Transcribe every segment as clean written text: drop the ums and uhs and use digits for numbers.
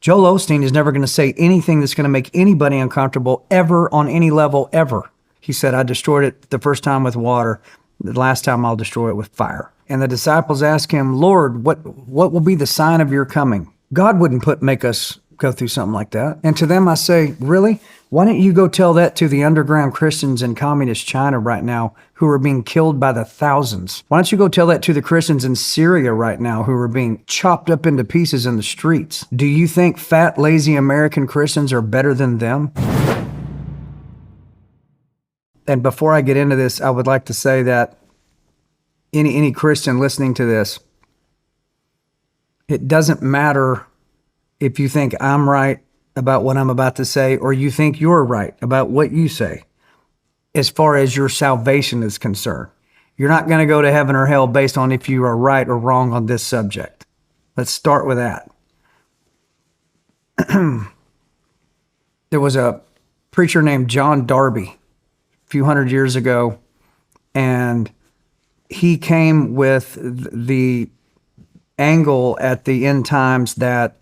Joel Osteen is never going to say anything that's going to make anybody uncomfortable ever on any level ever. He said, I destroyed it the first time with water. The last time I'll destroy it with fire. And the disciples ask him, Lord, what will be the sign of your coming? God wouldn't make us go through something like that. And to them I say, really? Why don't you go tell that to the underground Christians in communist China right now who are being killed by the thousands? Why don't you go tell that to the Christians in Syria right now who are being chopped up into pieces in the streets? Do you think fat, lazy American Christians are better than them? And before I get into this, I would like to say that any Christian listening to this, it doesn't matter if you think I'm right about what I'm about to say, or you think you're right about what you say, as far as your salvation is concerned. You're not going to go to heaven or hell based on if you are right or wrong on this subject. Let's start with that. There was a preacher named John Darby a few hundred years ago, and he came with the angle at the end times that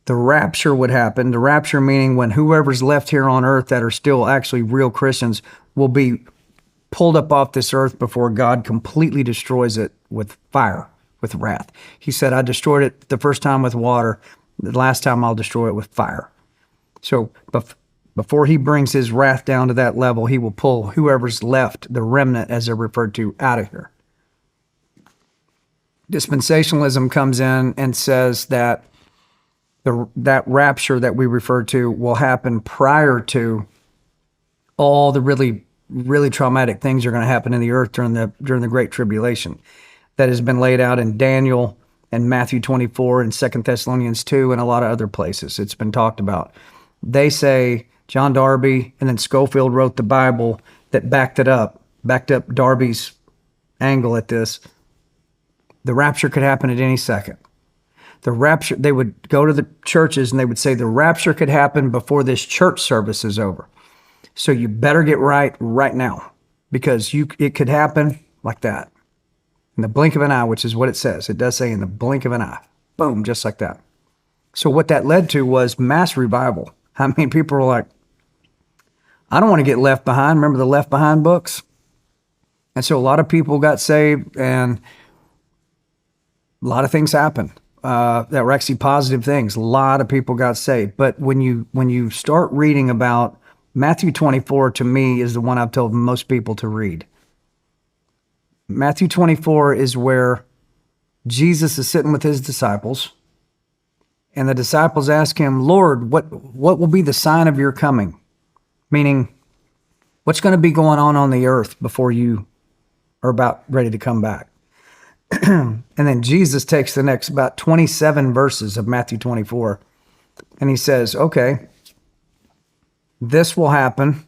the rapture would happen. The rapture meaning when whoever's left here on earth that are still actually real Christians will be pulled up off this earth before God completely destroys it with fire, with wrath. He said, I destroyed it the first time with water. The last time I'll destroy it with fire. So before he brings his wrath down to that level, he will pull whoever's left, the remnant as they're referred to, out of here. Dispensationalism comes in and says that that rapture that we refer to will happen prior to all the really, really traumatic things that are going to happen in the earth during the Great Tribulation. That has been laid out in Daniel and Matthew 24 and 2 Thessalonians 2 and a lot of other places. It's been talked about. They say, John Darby and then Scofield wrote the Bible that backed up Darby's angle at this. The rapture could happen at any second. The rapture, they would go to the churches and they would say the rapture could happen before this church service is over. So you better get right now, because it could happen like that. In the blink of an eye, which is what it says. It does say in the blink of an eye. Boom, just like that. So what that led to was mass revival. I mean, people were like, I don't want to get left behind. Remember the Left Behind books? And so a lot of people got saved, and a lot of things happened that were actually positive things. A lot of people got saved. But when you start reading about Matthew 24, to me, is the one I've told most people to read. Matthew 24 is where Jesus is sitting with his disciples, and the disciples ask him, Lord, what will be the sign of your coming? Meaning, what's going to be going on the earth before you are about ready to come back? And then Jesus takes the next about 27 verses of Matthew 24, and he says, okay, this will happen,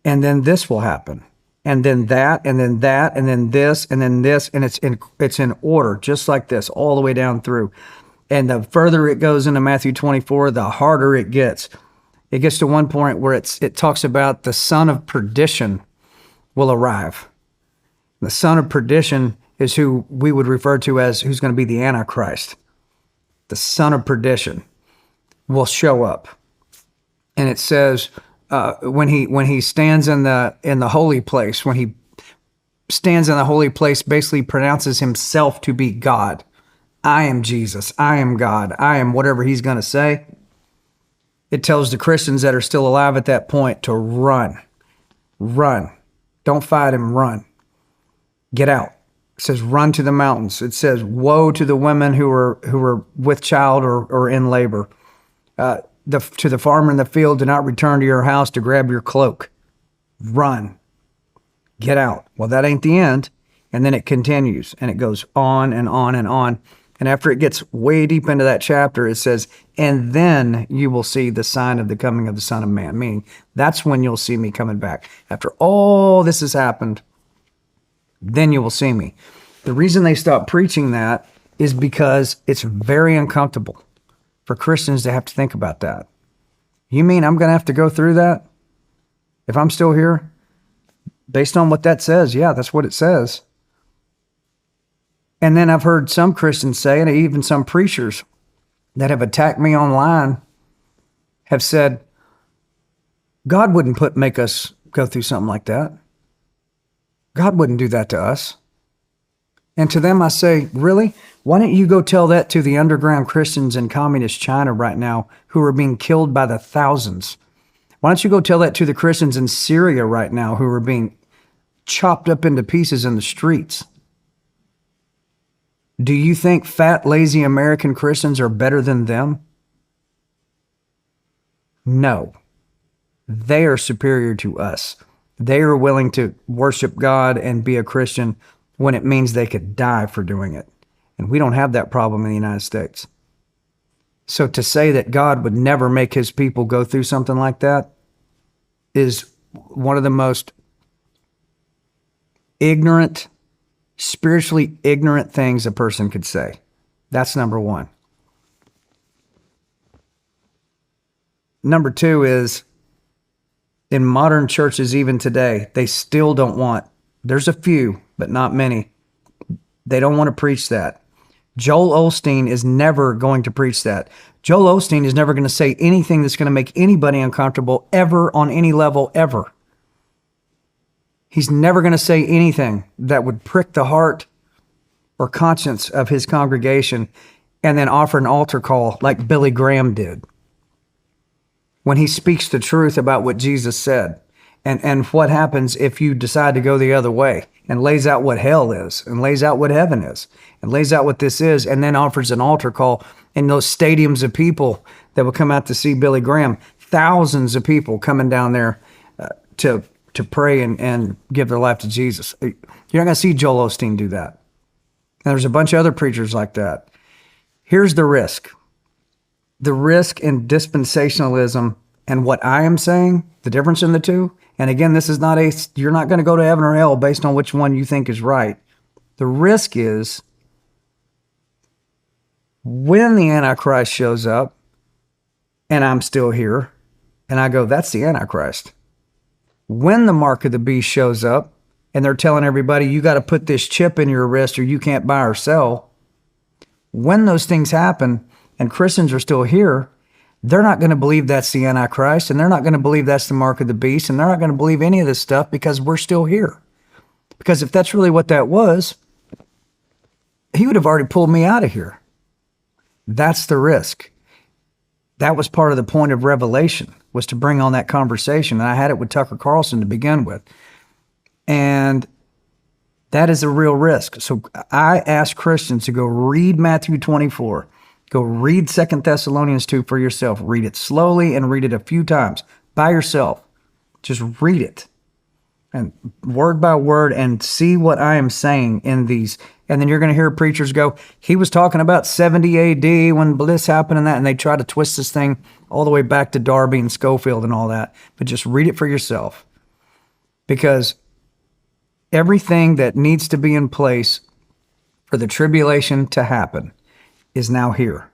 and then this will happen, and then that, and then that, and then this, and then this, and it's in order, just like this, all the way down through. And the further it goes into Matthew 24, the harder it gets. It gets to one point where it talks about the son of perdition will arrive. The son of perdition is who we would refer to as who's going to be the Antichrist. The son of perdition will show up. And it says when he stands in the holy place, when he stands in the holy place, basically pronounces himself to be God. I am Jesus. I am God. I am whatever he's going to say. It tells the Christians that are still alive at that point to run. Run. Don't fight him. Run. Get out. It says, run to the mountains. It says, woe to the women who are with child or in labor. To the farmer in the field, do not return to your house to grab your cloak. Run. Get out. Well, that ain't the end. And then it continues, and it goes on and on and on. And after it gets way deep into that chapter, it says, and then you will see the sign of the coming of the Son of Man. Meaning, that's when you'll see me coming back. After all this has happened, then you will see me. The reason they stopped preaching that is because it's very uncomfortable for Christians to have to think about that. You mean I'm going to have to go through that if I'm still here? Based on what that says, yeah, that's what it says. And then I've heard some Christians say, and even some preachers, that have attacked me online have said, God wouldn't make us go through something like that. God wouldn't do that to us. And to them, I say, really? Why don't you go tell that to the underground Christians in communist China right now who are being killed by the thousands? Why don't you go tell that to the Christians in Syria right now who are being chopped up into pieces in the streets? Do you think fat, lazy American Christians are better than them? No. They are superior to us. They are willing to worship God and be a Christian when it means they could die for doing it. And we don't have that problem in the United States. So to say that God would never make his people go through something like that is one of the most ignorant, spiritually ignorant things a person could say. That's number one. Number two is, in modern churches even today, they still don't want, there's a few, but not many, they don't want to preach that. Joel Osteen is never going to preach that. Joel Osteen is never going to say anything that's going to make anybody uncomfortable ever on any level ever. He's never going to say anything that would prick the heart or conscience of his congregation and then offer an altar call like Billy Graham did when he speaks the truth about what Jesus said and what happens if you decide to go the other way, and lays out what hell is and lays out what heaven is and lays out what this is, and then offers an altar call in those stadiums of people that will come out to see Billy Graham. Thousands of people coming down there to pray and give their life to Jesus. You're not going to see Joel Osteen do that. And there's a bunch of other preachers like that. Here's the risk. The risk in dispensationalism and what I am saying, the difference in the two. And again, this is not you're not going to go to heaven or hell based on which one you think is right. The risk is when the Antichrist shows up and I'm still here and I go, that's the Antichrist. When the mark of the beast shows up and they're telling everybody, you got to put this chip in your wrist or you can't buy or sell. When those things happen and Christians are still here, they're not going to believe that's the Antichrist, and they're not going to believe that's the mark of the beast, and they're not going to believe any of this stuff because we're still here. Because if that's really what that was, he would have already pulled me out of here. That's the risk. That was part of the point of Revelation, was to bring on that conversation. And I had it with Tucker Carlson to begin with. And that is a real risk. So I ask Christians to go read Matthew 24. Go read 2 Thessalonians 2 for yourself. Read it slowly and read it a few times by yourself. Just read it and word by word and see what I am saying in these. And then you're going to hear preachers go, he was talking about 70 AD when this happened and that. And they try to twist this thing all the way back to Darby and Schofield and all that. But just read it for yourself. Because everything that needs to be in place for the tribulation to happen is now here.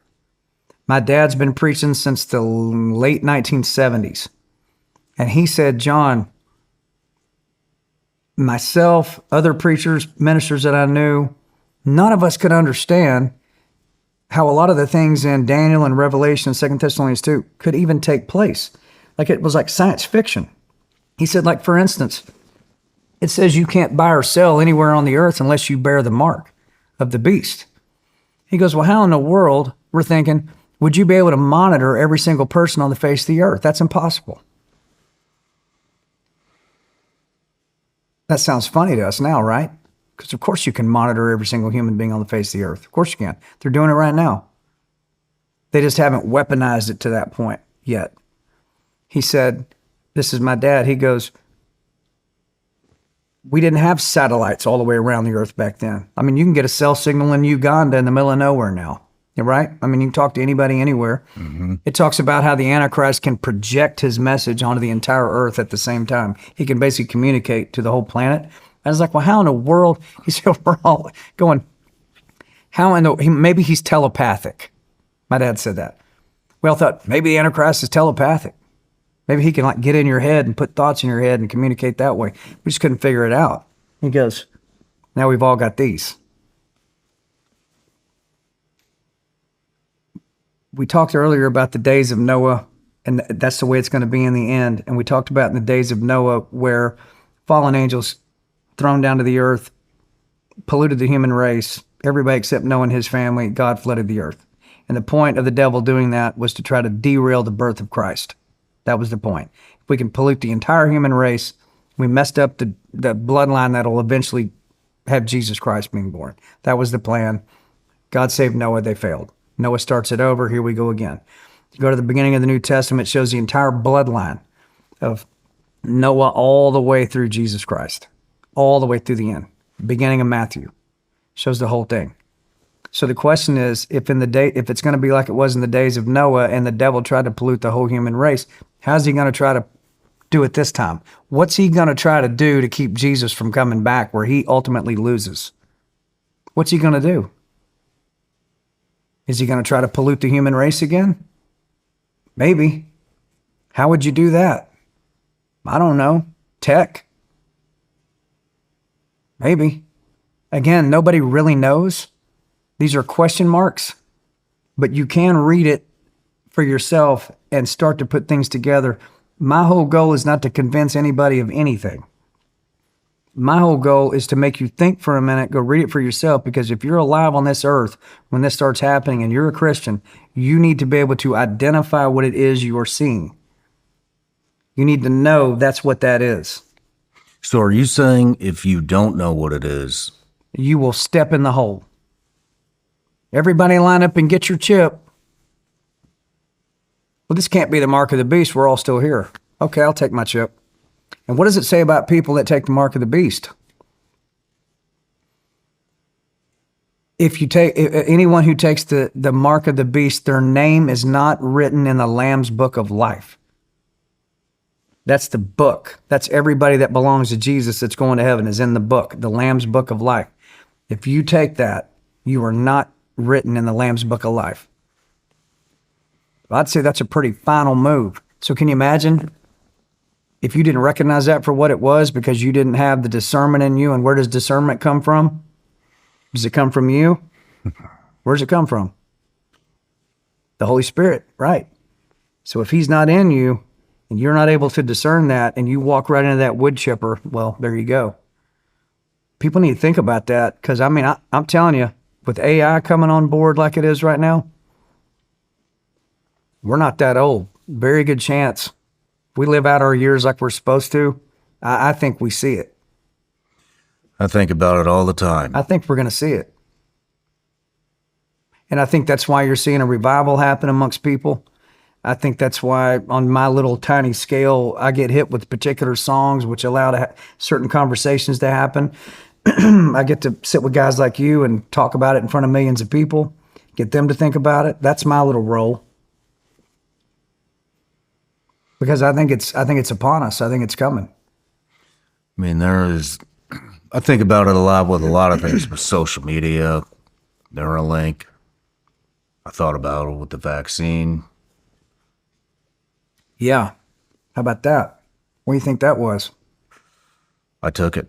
My dad's been preaching since the late 1970s. And he said, John, myself, other preachers, ministers that I knew, none of us could understand how a lot of the things in Daniel and Revelation and 2 Thessalonians 2 could even take place. Like it was like science fiction. He said, like, for instance, it says you can't buy or sell anywhere on the earth unless you bear the mark of the beast. He goes, well, how in the world, we're thinking, would you be able to monitor every single person on the face of the earth? That's impossible. That sounds funny to us now, right? Because of course you can monitor every single human being on the face of the earth. Of course you can. They're doing it right now. They just haven't weaponized it to that point yet. He said, this is my dad. He goes, we didn't have satellites all the way around the earth back then. I mean, you can get a cell signal in Uganda in the middle of nowhere now, right? I mean, you can talk to anybody anywhere. Mm-hmm. It talks about how the Antichrist can project his message onto the entire earth at the same time. He can basically communicate to the whole planet. I was like, well, how in the world? He said, we're all going, how in the, maybe he's telepathic. My dad said that. We all thought maybe the Antichrist is telepathic. Maybe he can like get in your head and put thoughts in your head and communicate that way. We just couldn't figure it out. He goes, now we've all got these. we talked earlier about the days of Noah, and that's the way it's going to be in the end. And we talked about in the days of Noah where fallen angels thrown down to the earth, polluted the human race, everybody except Noah and his family, God flooded the earth. And the point of the devil doing that was to try to derail the birth of Christ. That was the point. If we can pollute the entire human race, we messed up the bloodline that'll eventually have Jesus Christ being born. That was the plan. God saved Noah, they failed. Noah starts it over, here we go again. You go to the beginning of the New Testament, it shows the entire bloodline of Noah all the way through Jesus Christ, all the way through the end. Beginning of Matthew shows the whole thing. So the question is, if it's going to be like it was in the days of Noah and the devil tried to pollute the whole human race, how's he going to try to do it this time? What's he going to try to do to keep Jesus from coming back where he ultimately loses? What's he going to do? Is he going to try to pollute the human race again? Maybe. How would you do that? I don't know. Tech? Maybe. Again, nobody really knows. These are question marks, but you can read it for yourself and start to put things together. My whole goal is not to convince anybody of anything. My whole goal is to make you think for a minute, go read it for yourself, because if you're alive on this earth when this starts happening and you're a Christian, you need to be able to identify what it is you are seeing. You need to know that's what that is. So are you saying if you don't know what it is, you will step in the hole? Everybody line up and get your chip. Well, this can't be the mark of the beast. We're all still here. Okay, I'll take my chip. And what does it say about people that take the mark of the beast? If you take anyone who takes the mark of the beast, their name is not written in the Lamb's book of life. That's the book. That's everybody that belongs to Jesus that's going to heaven is in the book, the Lamb's book of life. If you take that, you are not written in the Lamb's book of life. I'd say that's a pretty final move. So can you imagine if you didn't recognize that for what it was because you didn't have the discernment in you? And where does discernment come from? Does it come from you? Where does it come from? The Holy Spirit, right? So if he's not in you and you're not able to discern that and you walk right into that wood chipper, well, there you go. People need to think about that because, I mean, I'm telling you, with AI coming on board like it is right now, we're not that old. Very good chance. If we live out our years like we're supposed to, I think we see it. I think about it all the time. I think we're going to see it. And I think that's why you're seeing a revival happen amongst people. I think that's why on my little tiny scale, I get hit with particular songs which allow certain conversations to happen. I get to sit with guys like you and talk about it in front of millions of people, get them to think about it. That's my little role. Because I think it's upon us. I think it's coming. I mean, I think about it a lot with a lot of things with social media, Neuralink. I thought about it with the vaccine. Yeah. How about that? What do you think that was? I took it.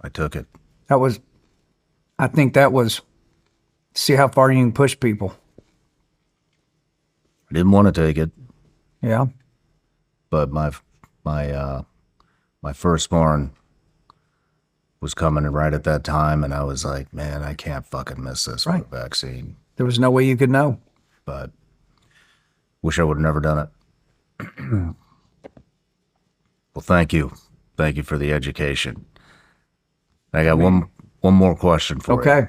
I think that was see how far you can push people. I didn't want to take it. Yeah. But my firstborn was coming right at that time, and I was like, man, I can't fucking miss this with a vaccine. There was no way you could know. But wish I would have never done it. Well, thank you. Thank you for the education. I got one more question for you. Okay.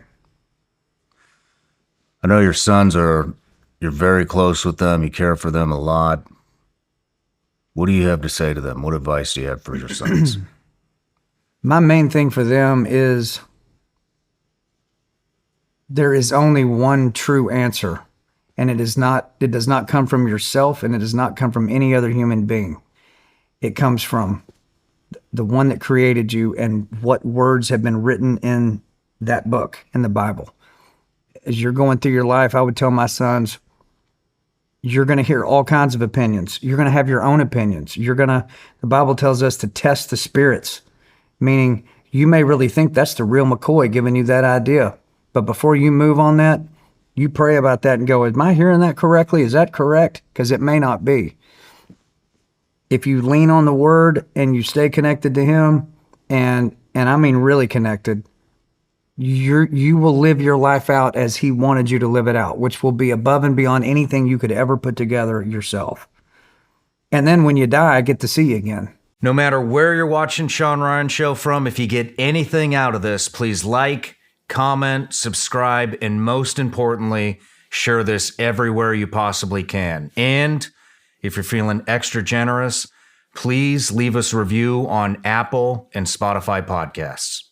I know your sons you're very close with them. You care for them a lot. What do you have to say to them? What advice do you have for your sons? My main thing for them is there is only one true answer, and it does not come from yourself, and it does not come from any other human being. It comes from the one that created you and what words have been written in that book, in the Bible. As you're going through your life, I would tell my sons, you're going to hear all kinds of opinions. You're going to have your own opinions. The Bible tells us to test the spirits, meaning you may really think that's the real McCoy giving you that idea. But before you move on that, You pray about that and go, am I hearing that correctly? Is that correct? Because it may not be. If you lean on the word and you stay connected to him, and I mean really connected, you will live your life out as he wanted you to live it out, which will be above and beyond anything you could ever put together yourself. And then when you die, I get to see you again. No matter where you're watching Sean Ryan Show from, if you get anything out of this, please like, comment, subscribe, and most importantly, share this everywhere you possibly can. And if you're feeling extra generous, please leave us a review on Apple and Spotify podcasts.